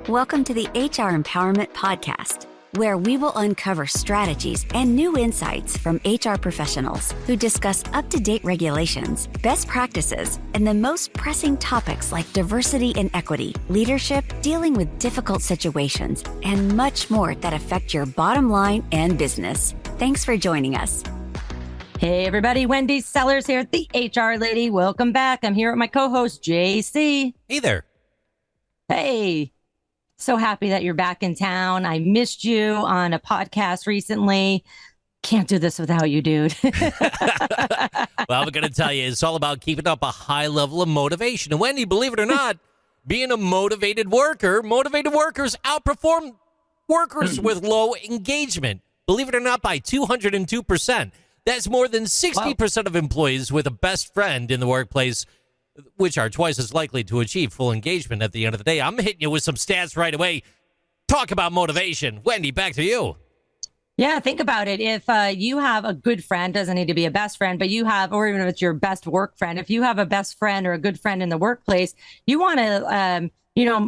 Welcome to the HR Empowerment Podcast, where we will uncover strategies and new insights from HR professionals who discuss up-to-date regulations, best practices, and the most pressing topics like diversity and equity, leadership, dealing with difficult situations, and much more that affect your bottom line and business. Thanks for joining us. Hey, everybody. Wendy Sellers here at the HR Lady. Welcome back. I'm here with my co-host, JC. Hey there. Hey. So happy that you're back in town. I missed you on a podcast recently. Can't do this without you, dude. Well, I'm going to tell you, it's all about keeping up a high level of motivation. And Wendy, believe it or not, being a motivated workers outperform workers with low engagement. Believe it or not, by 202%. That's more than 60% of employees with a best friend in the workplace, which are twice as likely to achieve full engagement at the end of the day. I'm hitting you with some stats right away. Talk about motivation. Wendy, back to you. Yeah, think about it. If you have a good friend, doesn't need to be a best friend, but you have, or even if it's your best work friend, if you have a best friend or a good friend in the workplace, you want to,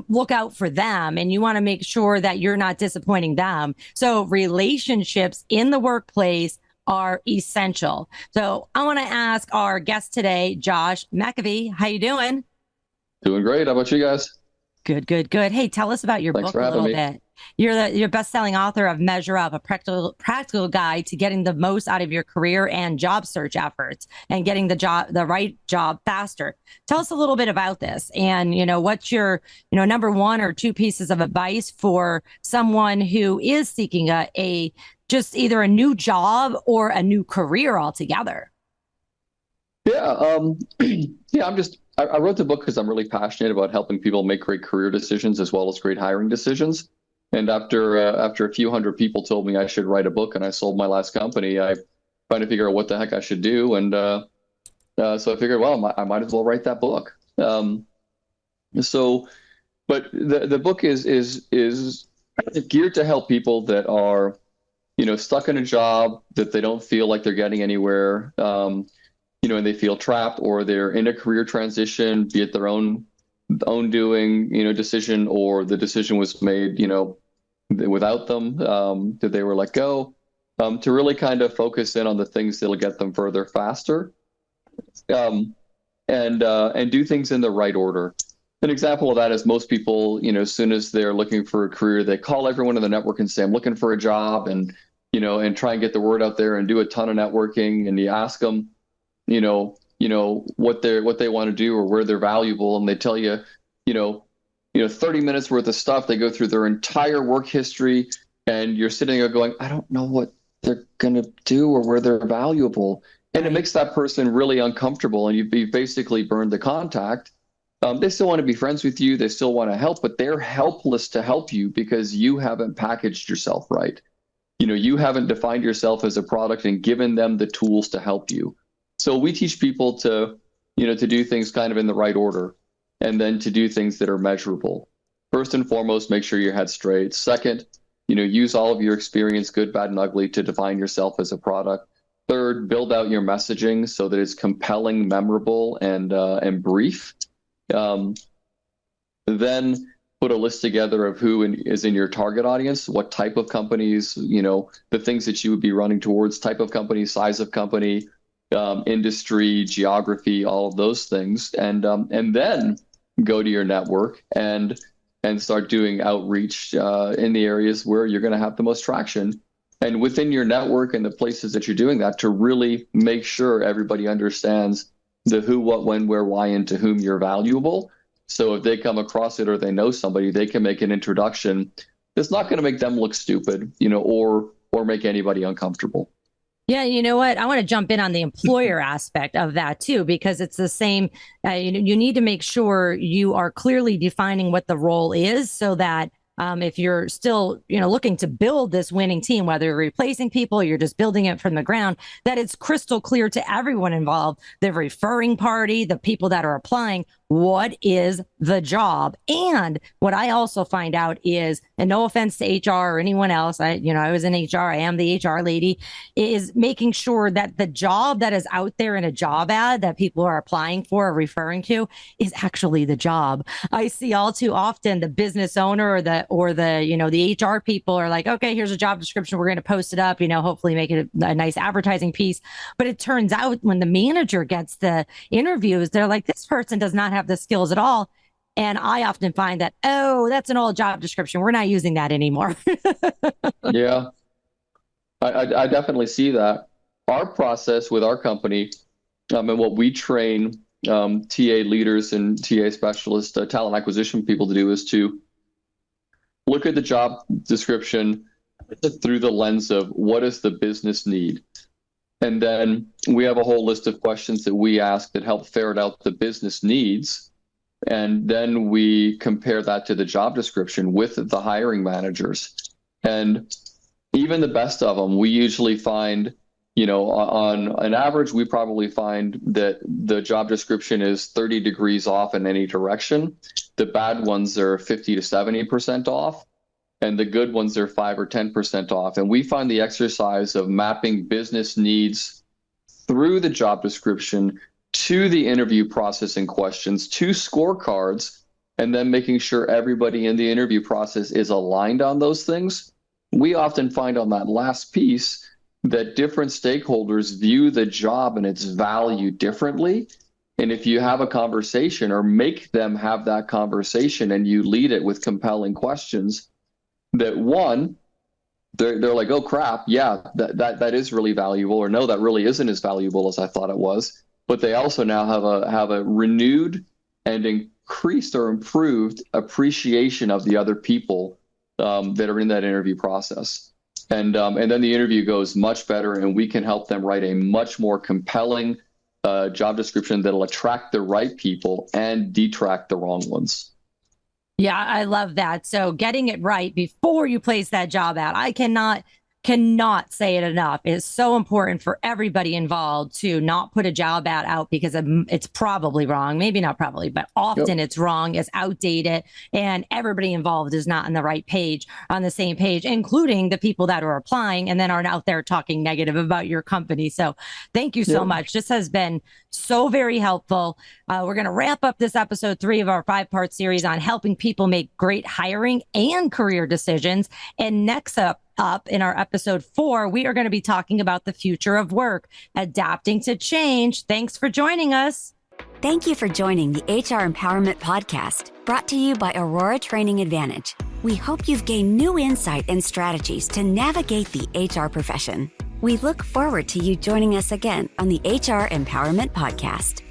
look out for them and you want to make sure that you're not disappointing them. So relationships in the workplace are essential. So I want to ask our guest today, Josh McAfee. How you doing? Doing great. How about you guys? Good. Hey, tell us about your book a little bit. You're best-selling author of Measure Up, a practical guide to getting the most out of your career and job search efforts and getting the right job faster. Tell us a little bit about this and, what's your, number one or two pieces of advice for someone who is seeking just either a new job or a new career altogether. Yeah. I wrote the book because I'm really passionate about helping people make great career decisions as well as great hiring decisions. And after a few hundred people told me I should write a book and I sold my last company, I tried to figure out what the heck I should do. And so I figured, well, I might as well write that book. But the book is geared to help people that are stuck in a job that they don't feel like they're getting anywhere, and they feel trapped, or they're in a career transition, be it their own doing, decision, or the decision was made, without them, that they were let go, to really kind of focus in on the things that'll get them further faster, and do things in the right order. An example of that is most people, as soon as they're looking for a career, they call everyone in the network and say, I'm looking for a job, and try and get the word out there and do a ton of networking. And you ask them, what they want to do or where they're valuable. And they tell you, 30 minutes worth of stuff. They go through their entire work history, and you're sitting there going, I don't know what they're going to do or where they're valuable. And it makes that person really uncomfortable. And you basically burned the contact. They still want to be friends with you. They still want to help, but they're helpless to help you because you haven't packaged yourself right. You haven't defined yourself as a product and given them the tools to help you. So we teach people to do things kind of in the right order, and then to do things that are measurable. First and foremost, make sure your head's straight. Second, use all of your experience, good, bad, and ugly, to define yourself as a product. Third, build out your messaging so that it's compelling, memorable, and brief. Then put a list together of who is in your target audience, what type of companies, the things that you would be running towards, type of company, size of company, industry, geography, all of those things, and then go to your network and start doing outreach in the areas where you're going to have the most traction. And within your network and the places that you're doing that, to really make sure everybody understands the who, what, when, where, why, and to whom you're valuable. So if they come across it or they know somebody, they can make an introduction that's not going to make them look stupid, or make anybody uncomfortable. Yeah, you know what? I want to jump in on the employer aspect of that too, because it's the same. You need to make sure you are clearly defining what the role is so that if you're still, looking to build this winning team, whether you're replacing people, or you're just building it from the ground, that it's crystal clear to everyone involved, the referring party, the people that are applying, what is the job? And what I also find out is, and no offense to HR or anyone else, I was in HR, I am the HR lady, is making sure that the job that is out there in a job ad that people are applying for or referring to is actually the job. I see all too often the business owner or the HR people are like, okay, here's a job description. We're going to post it up, hopefully make it a nice advertising piece. But it turns out when the manager gets the interviews, they're like, this person does not have the skills at all. And I often find that, oh, that's an old job description. We're not using that anymore. Yeah, I definitely see that. Our process with our company, and what we train TA leaders and TA specialists, talent acquisition people to do, is to look at the job description through the lens of what is the business need. And then we have a whole list of questions that we ask that help ferret out the business needs. And then we compare that to the job description with the hiring managers. And even the best of them, we usually find, on an average, we probably find that the job description is 30 degrees off in any direction. The bad ones are 50 to 70% off. And the good ones are 5 or 10% off. And we find the exercise of mapping business needs through the job description to the interview process and questions, to scorecards, and then making sure everybody in the interview process is aligned on those things. We often find on that last piece that different stakeholders view the job and its value differently. And if you have a conversation or make them have that conversation and you lead it with compelling questions, that one, they're like, oh crap, yeah, that is really valuable, or no, that really isn't as valuable as I thought it was. But they also now have a renewed and increased or improved appreciation of the other people that are in that interview process. And then the interview goes much better, and we can help them write a much more compelling job description that'll attract the right people and detract the wrong ones. Yeah, I love that. So getting it right before you place that job out, I cannot say it enough. It's so important for everybody involved to not put a job ad out because it's probably wrong. Maybe not probably, but often it's wrong, it's outdated, and everybody involved is not on the same page, including the people that are applying and then aren't out there talking negative about your company. So thank you so much. This has been so very helpful. We're going to wrap up this episode 3 of our 5-part series on helping people make great hiring and career decisions. And next up in our episode 4, we are going to be talking about the future of work, adapting to change. Thanks for joining us. Thank you for joining the HR Empowerment Podcast, brought to you by Aurora Training Advantage. We hope you've gained new insight and strategies to navigate the HR profession. We look forward to you joining us again on the HR Empowerment Podcast.